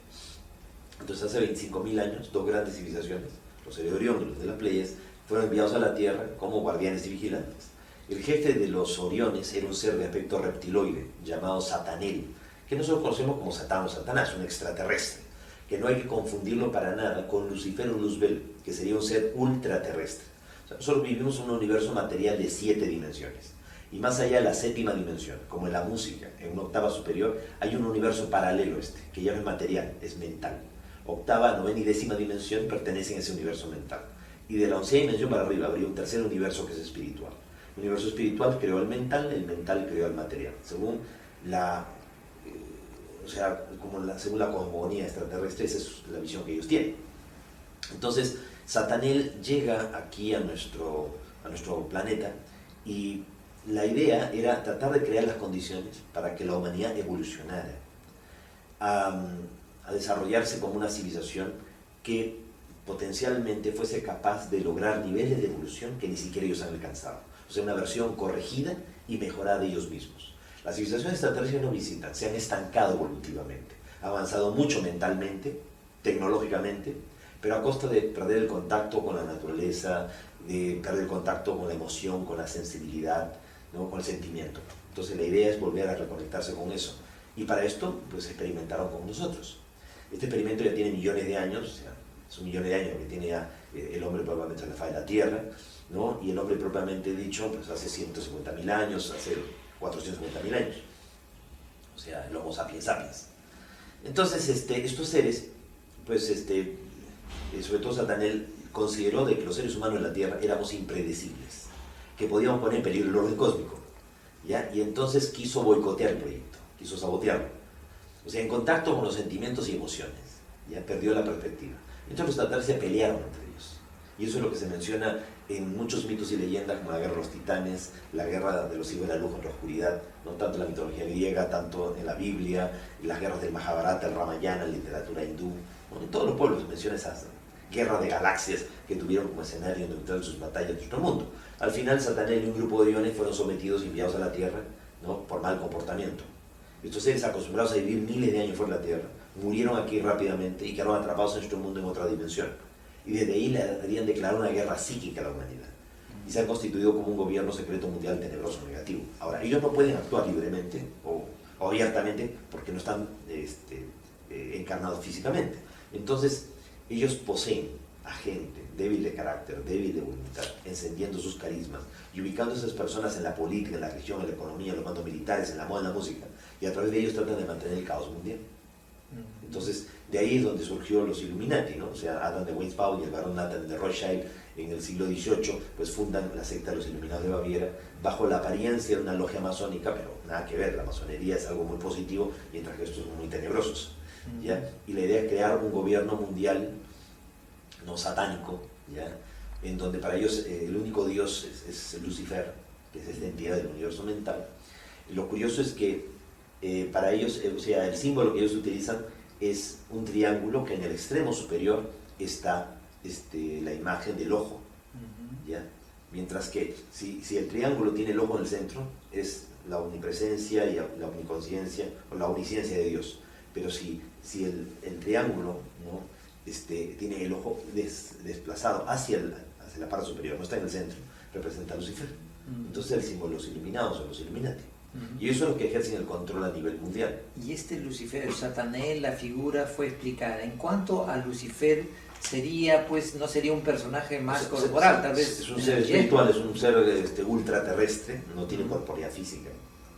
Speaker 3: Entonces hace 25.000 años, dos grandes civilizaciones, los de Orión y los de las Pleiades, fueron enviados a la Tierra como guardianes y vigilantes. El jefe de los Oriones era un ser de aspecto reptiloide llamado Satanel, que nosotros conocemos como Satán o Satanás, un extraterrestre, que no hay que confundirlo para nada con Lucifer o Luzbel, que sería un ser ultraterrestre. O sea, nosotros vivimos en un universo material de 7 dimensiones. Y más allá de la 7ª dimensión, como en la música, en una octava superior, hay un universo paralelo que ya no es material, es mental. Octava, 9ª y 10ª dimensión pertenecen a ese universo mental. Y de la 11ª dimensión para arriba habría un tercer universo que es espiritual. El universo espiritual creó el mental creó el material. Según según la cosmogonía extraterrestre, esa es la visión que ellos tienen. Entonces, Satanel llega aquí a nuestro planeta y la idea era tratar de crear las condiciones para que la humanidad evolucionara a desarrollarse como una civilización que potencialmente fuese capaz de lograr niveles de evolución que ni siquiera ellos han alcanzado. O sea, una versión corregida y mejorada de ellos mismos. Las civilizaciones extraterrestres nos visitan, se han estancado evolutivamente, han avanzado mucho mentalmente, tecnológicamente, pero a costa de perder el contacto con la naturaleza, de perder el contacto con la emoción, con la sensibilidad, ¿no? Con el sentimiento. Entonces la idea es volver a reconectarse con eso. Y para esto, pues experimentaron con nosotros. Este experimento ya tiene millones de años, o sea, es un millón de años que tiene ya el hombre propiamente en la faz de la Tierra, ¿no? Y el hombre propiamente dicho, pues hace 150.000 años, hace 450.000 años. O sea, el Homo sapiens sapiens. Entonces, estos seres, pues, sobre todo Satanel, consideró de que los seres humanos en la Tierra éramos impredecibles, que podíamos poner en peligro el orden cósmico, ¿ya? Y entonces quiso boicotear el proyecto, quiso sabotearlo. O sea, en contacto con los sentimientos y emociones, ya perdió la perspectiva. Entonces los tatares se pelearon entre ellos. Y eso es lo que se menciona en muchos mitos y leyendas, como la guerra de los titanes, la guerra de los hijos de la luz contra la oscuridad, no tanto en la mitología griega, tanto en la Biblia, en las guerras del Mahabharata, el Ramayana, en la literatura hindú. Bueno, en todos los pueblos se menciona esas guerras de galaxias que tuvieron como escenario neutral sus batallas de nuestro mundo. Al final, Satanel y un grupo de Oriones fueron sometidos y enviados a la Tierra, ¿no? Por mal comportamiento. Estos seres, acostumbrados a vivir miles de años fuera de la Tierra, murieron aquí rápidamente y quedaron atrapados en nuestro mundo en otra dimensión. Y desde ahí le habían declarado una guerra psíquica a la humanidad. Y se han constituido como un gobierno secreto mundial tenebroso, negativo. Ahora, ellos no pueden actuar libremente o abiertamente porque no están encarnados físicamente. Entonces, ellos poseen a gente débil de carácter, débil de voluntad, encendiendo sus carismas y ubicando a esas personas en la política, en la religión, en la economía, en los mandos militares, en la moda, en la música. Y a través de ellos tratan de mantener el caos mundial. Entonces, de ahí es donde surgió los Illuminati, ¿no? O sea, Adam de Weishaupt y el barón Nathan de Rothschild en el siglo XVIII, pues fundan la secta de los Iluminados de Baviera bajo la apariencia de una logia masónica, pero nada que ver, la masonería es algo muy positivo, mientras que estos son muy tenebrosos, ¿ya? Y la idea es crear un gobierno mundial no satánico, ¿ya? En donde para ellos el único dios es Lucifer, que es esta entidad del universo mental. Y lo curioso es que para ellos, o sea, el símbolo que ellos utilizan es un triángulo que en el extremo superior está la imagen del ojo, ¿ya? Mientras que si el triángulo tiene el ojo en el centro, es la omnipresencia y la omniconsciencia o la omnisciencia de Dios. Pero si el triángulo, ¿no? Tiene el ojo desplazado hacia la parte superior, no está en el centro, representa a Lucifer. Entonces el símbolo de los iluminados o los Illuminati. Y eso es lo que ejercen el control a nivel mundial.
Speaker 2: Y Lucifer, Satanael, la figura fue explicada. En cuanto a Lucifer, sería, pues, no sería un personaje más corporal, tal vez.
Speaker 3: Es un ser espiritual, es un ser ultraterrestre, no tiene corporeidad física,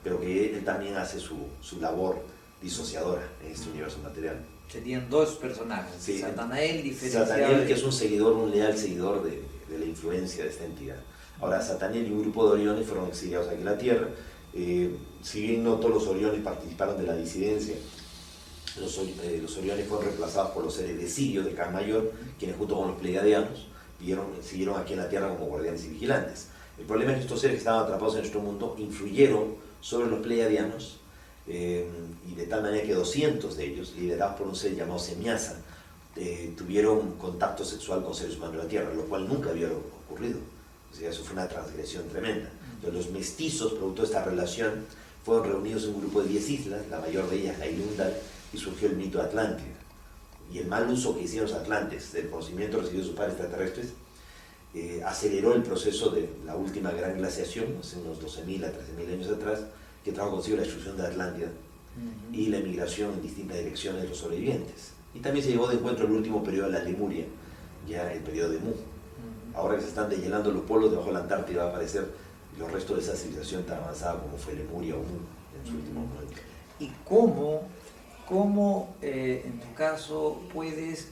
Speaker 3: pero que él también hace su labor disociadora en este universo material.
Speaker 2: Serían dos personajes, sí. Satanael diferenciado.
Speaker 3: Satanael, que es un leal seguidor de la influencia de esta entidad. Ahora, Satanael y un grupo de Oriones fueron exiliados aquí en la Tierra. Si bien no todos los Oriones participaron de la disidencia, los Oriones fueron reemplazados por los seres de Sirio, de Can Mayor, quienes junto con los Pleiadianos siguieron aquí en la Tierra como guardianes y vigilantes. El problema es que estos seres que estaban atrapados en nuestro mundo influyeron sobre los Pleiadianos, y de tal manera que 200 de ellos, liderados por un ser llamado Semyaza, tuvieron contacto sexual con seres humanos de la Tierra, lo cual nunca había ocurrido. O sea, eso fue una transgresión tremenda. Entonces, los mestizos, producto de esta relación, fueron reunidos en un grupo de 10 islas, la mayor de ellas, Gailundal, y surgió el mito de Atlántida. Y el mal uso que hicieron los atlantes del conocimiento recibido de sus padres extraterrestres aceleró el proceso de la última gran glaciación, hace unos 12.000 a 13.000 años atrás, que trajo consigo la destrucción de Atlántida y la emigración en distintas direcciones de los sobrevivientes. Y también se llevó de encuentro el último periodo de la Lemuria, ya el periodo de Mu. Ahora que se están deshielando los polos debajo de la Antártida, va a aparecer los restos de esa civilización tan avanzada como fue Lemuria o Mu en su último momento.
Speaker 2: ¿Y cómo en tu caso puedes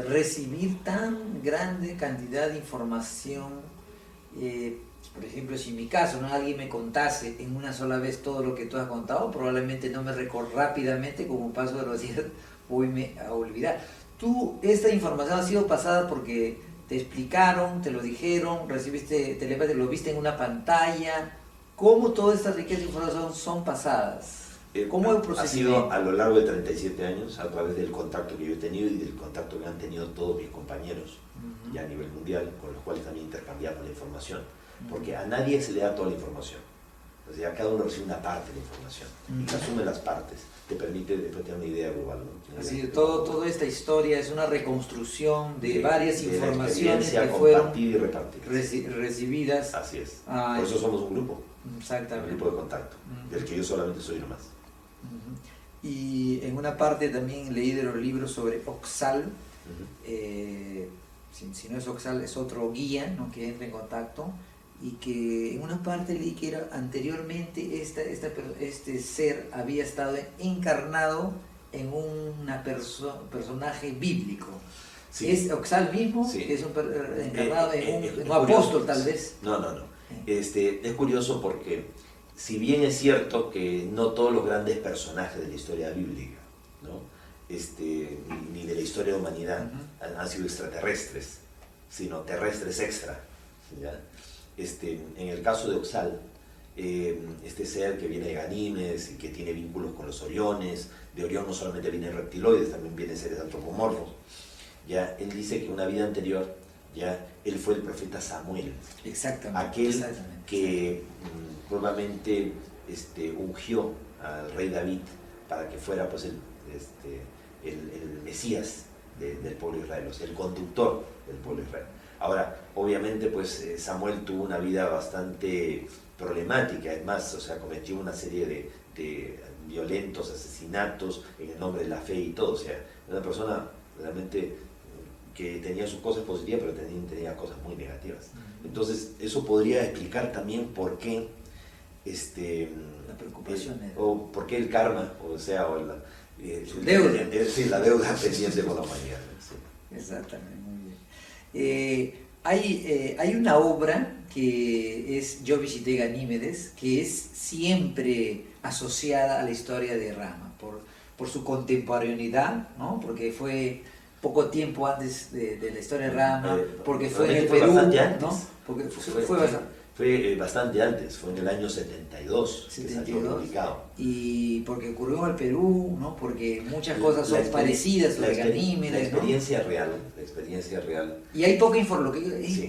Speaker 2: recibir tan grande cantidad de información? Por ejemplo, si en mi caso, ¿no?, alguien me contase en una sola vez todo lo que tú has contado, probablemente no me recuerdo rápidamente, como paso de los días, voy a olvidar. Esta información ha sido pasada porque te explicaron, te lo dijeron, recibiste telepatía, lo viste en una pantalla. ¿Cómo todas estas riquezas de información son pasadas? ¿Cómo el procedimiento?
Speaker 3: Ha sido a lo largo de 37 años, a través del contacto que yo he tenido y del contacto que han tenido todos mis compañeros, ya a nivel mundial, con los cuales también intercambiamos la información. Porque a nadie se le da toda la información. O sea, cada uno recibe una parte de la información y asume las partes. Te permite después tener una idea global, ¿no?
Speaker 2: Así, toda esta historia es una reconstrucción de varias informaciones que fueron
Speaker 3: y
Speaker 2: recibidas.
Speaker 3: Así es. Por eso somos un grupo.
Speaker 2: Exactamente.
Speaker 3: Un grupo de contacto, del que yo solamente soy uno más.
Speaker 2: Y en una parte también leí de los libros sobre Oxal. Si no es Oxal, es otro guía, ¿no?, que entra en contacto, y que en una parte leí que anteriormente este ser había estado encarnado en un personaje bíblico. Sí. ¿Es Oxal mismo? Sí. ¿Es encarnado en un apóstol, tal vez?
Speaker 3: No. Es curioso porque, si bien es cierto que no todos los grandes personajes de la historia bíblica, ¿no?, ni de la historia de la humanidad han sido extraterrestres, sino terrestres extra, ¿ya? En el caso de Oxal, este ser que viene de Ganímedes y que tiene vínculos con los Oriones, de Orión no solamente vienen reptiloides, también vienen seres antropomorfos, ya él dice que una vida anterior, ya él fue el profeta Samuel, aquel que probablemente ungió al rey David para que fuera, pues, el Mesías del pueblo de Israel, o sea, el conductor del pueblo de Israel. Ahora, obviamente, pues Samuel tuvo una vida bastante problemática, además, o sea, cometió una serie de violentos asesinatos en el nombre de la fe y todo, o sea, una persona realmente que tenía sus cosas positivas, pero tenía cosas muy negativas. Entonces, eso podría explicar también por qué
Speaker 2: la preocupación
Speaker 3: o por qué el karma, la deuda pendiente con la humanidad. Sí.
Speaker 2: Exactamente, muy bien. Hay una obra que es Yo visité Ganímedes, que es siempre asociada a la historia de Rama, por su contemporaneidad, ¿no?, porque fue poco tiempo antes de la historia de Rama, porque fue en el Perú, ¿no? Porque
Speaker 3: Fue bastante antes, fue en el año 72 que salió publicado.
Speaker 2: Y porque ocurrió en el Perú, ¿no? Porque muchas cosas son parecidas sobre Ganímedes,
Speaker 3: la experiencia real.
Speaker 2: Y hay poca,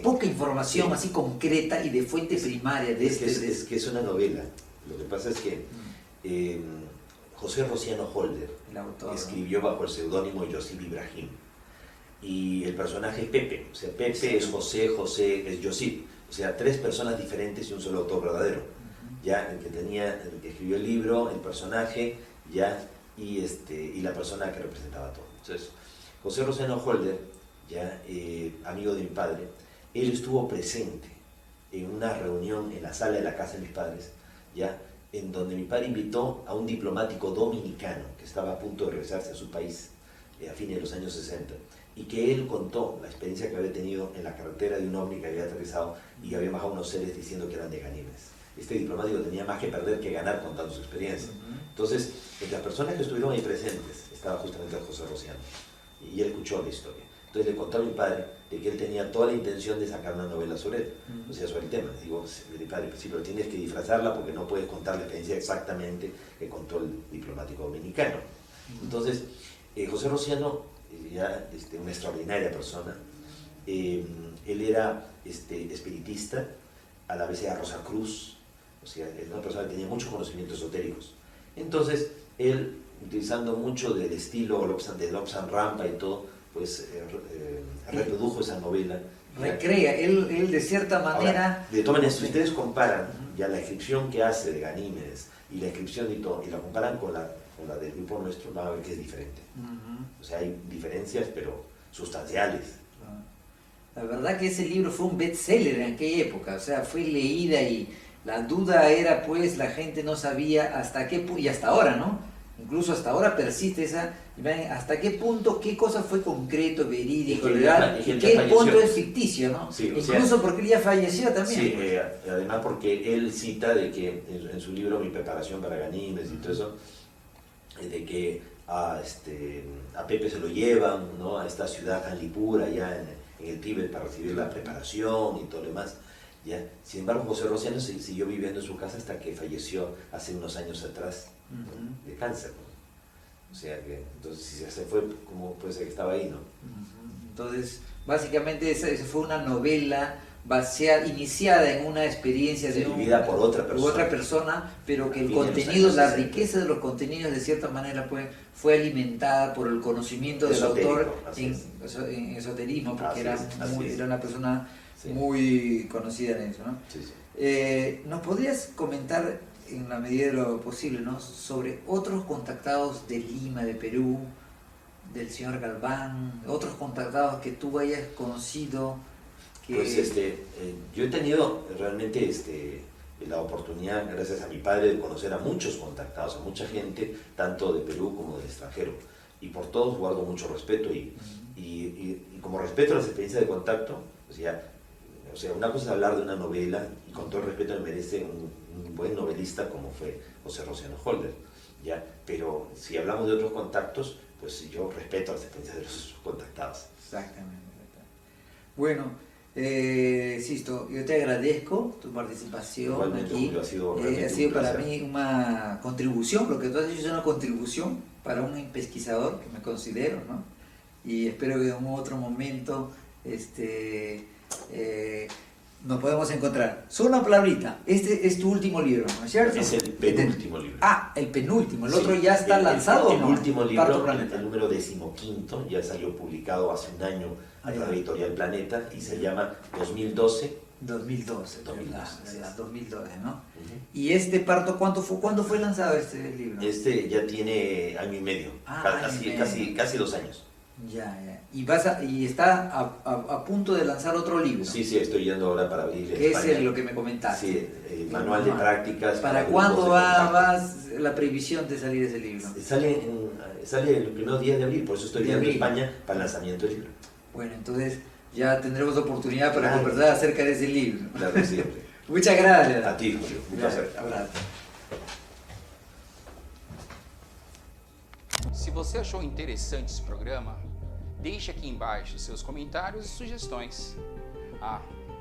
Speaker 2: poca información así concreta y de fuente primaria.
Speaker 3: Es que es una novela. Lo que pasa es que José Rociano Holder,
Speaker 2: el autor,
Speaker 3: escribió bajo el seudónimo Yosif Ibrahim. Y el personaje es Pepe. O sea, Pepe es José, José es Yosif. O sea, tres personas diferentes y un solo autor verdadero. Ya, el que escribió el libro, el personaje, ya, y la persona que representaba todo. Entonces, José Rociano Holder, ya, amigo de mi padre, él estuvo presente en una reunión en la sala de la casa de mis padres, ya, en donde mi padre invitó a un diplomático dominicano que estaba a punto de regresarse a su país a fines de los años 60, y que él contó la experiencia que había tenido en la carretera de un ovni que había aterrizado y había bajado unos seres diciendo que eran de Ganímedes. Este diplomático tenía más que perder que ganar contando su experiencia. Entonces, entre las personas que estuvieron ahí presentes estaba justamente José Rociano, y él escuchó la historia. Entonces le contó a mi padre de que él tenía toda la intención de sacar una novela sobre él, o sea, sobre el tema. Digo, mi padre, sí, pero tienes que disfrazarla porque no puedes contar la experiencia exactamente que contó el diplomático dominicano. Entonces, José Rociano, ya una extraordinaria persona, él era espiritista, a la vez era Rosacruz, o sea, era una persona que tenía muchos conocimientos esotéricos. Entonces, él, utilizando mucho del estilo de Lobsang Rampa y todo, pues reprodujo esa novela.
Speaker 2: Recrea, él de cierta manera...
Speaker 3: Ahora, de todas maneras, si ustedes comparan ya la descripción que hace de Ganímedes y la descripción y todo, y la comparan con la del grupo nuestro, van a ver que es diferente. O sea, hay diferencias, pero sustanciales.
Speaker 2: La verdad que ese libro fue un bestseller en aquella época, o sea, fue leída y la duda era, pues, la gente no sabía hasta qué punto, y hasta ahora, ¿no? Incluso hasta ahora persiste esa, hasta qué punto, qué cosa fue concreto, verídico, legal, y qué punto es ficticio, ¿no? Sí, incluso porque él ya falleció también.
Speaker 3: Sí, además porque él cita de que en su libro Mi preparación para Ganímedes y todo eso, de que a Pepe se lo llevan, ¿no?, a esta ciudad Janlipura, allá en el Tíbet, para recibir la preparación y todo lo demás. ¿Ya? Sin embargo, José Rociano siguió viviendo en su casa hasta que falleció hace unos años atrás de cáncer, ¿no? O sea que, entonces, si se fue, ¿cómo puede ser que estaba ahí, no?
Speaker 2: Entonces, básicamente esa fue una novela iniciada en una experiencia
Speaker 3: vivida por otra persona,
Speaker 2: pero que el contenido, la riqueza de los contenidos de cierta manera fue alimentada por el conocimiento del autor en esoterismo, porque era una persona muy conocida en eso, ¿no? ¿Nos podrías comentar, en la medida de lo posible, ¿no?, sobre otros contactados de Lima, de Perú, del señor Galván, otros contactados que tú hayas conocido?
Speaker 3: Pues yo he tenido realmente la oportunidad, gracias a mi padre, de conocer a muchos contactados, a mucha gente, tanto de Perú como del extranjero. Y por todos guardo mucho respeto y como respeto a las experiencias de contacto, o sea, una cosa es hablar de una novela, y con todo el respeto me merece un buen novelista como fue José Rociano Holder, ¿ya? Pero si hablamos de otros contactos, pues yo respeto las experiencias de los contactados.
Speaker 2: Exactamente. Bueno, Sisto, yo te agradezco tu participación.
Speaker 3: Igualmente,
Speaker 2: aquí.
Speaker 3: Ha sido
Speaker 2: para mí una contribución, lo que tú has hecho es una contribución para un pesquisador que me considero, ¿no? Y espero que en otro momento nos podemos encontrar. Solo una palabrita, este es tu último libro, ¿no es cierto?
Speaker 3: Es el penúltimo libro.
Speaker 2: Ah, el penúltimo, el otro ya está lanzado.
Speaker 3: El último libro,
Speaker 2: Planeta.
Speaker 3: el número 15, ya salió publicado hace un año a la editorial Planeta y se llama 2012.
Speaker 2: 2012,
Speaker 3: 2012,
Speaker 2: ¿no? Y ¿cuándo fue lanzado este libro?
Speaker 3: Ya tiene año y medio, casi 2 años.
Speaker 2: Ya. Y está a punto de lanzar otro libro.
Speaker 3: Sí, estoy yendo ahora para abrir
Speaker 2: ¿Qué es lo que me comentaste?
Speaker 3: Sí, el manual de prácticas.
Speaker 2: ¿Para cuándo va la previsión de salir ese libro?
Speaker 3: Sale el primer día de abril, por eso estoy viendo en España para el lanzamiento del libro.
Speaker 2: Bueno, entonces ya tendremos oportunidad para conversar acerca de ese libro.
Speaker 3: Claro, siempre.
Speaker 2: Muchas gracias.
Speaker 3: A ti, Julio. Un placer.
Speaker 2: Abrazo.
Speaker 1: Se você achou interessante esse programa, deixe aqui embaixo seus comentários e sugestões.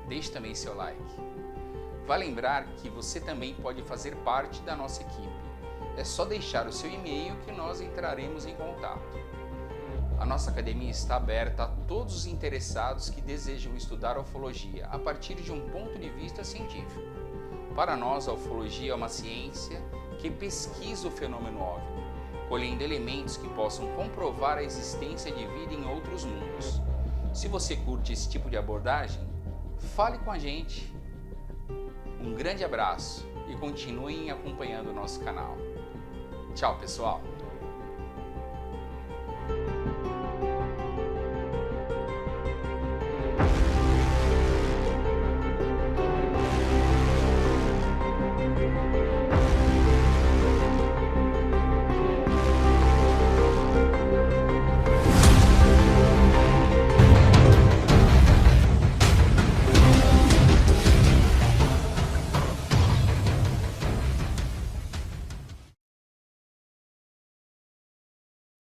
Speaker 1: Deixe também seu like. Vale lembrar que você também pode fazer parte da nossa equipe. É só deixar o seu e-mail que nós entraremos em contato. A nossa academia está aberta a todos os interessados que desejam estudar a ufologia a partir de um ponto de vista científico. Para nós, a ufologia é uma ciência que pesquisa o fenômeno OVNI, colhendo elementos que possam comprovar a existência de vida em outros mundos. Se você curte esse tipo de abordagem, fale com a gente. Um grande abraço e continuem acompanhando o nosso canal. Tchau, pessoal!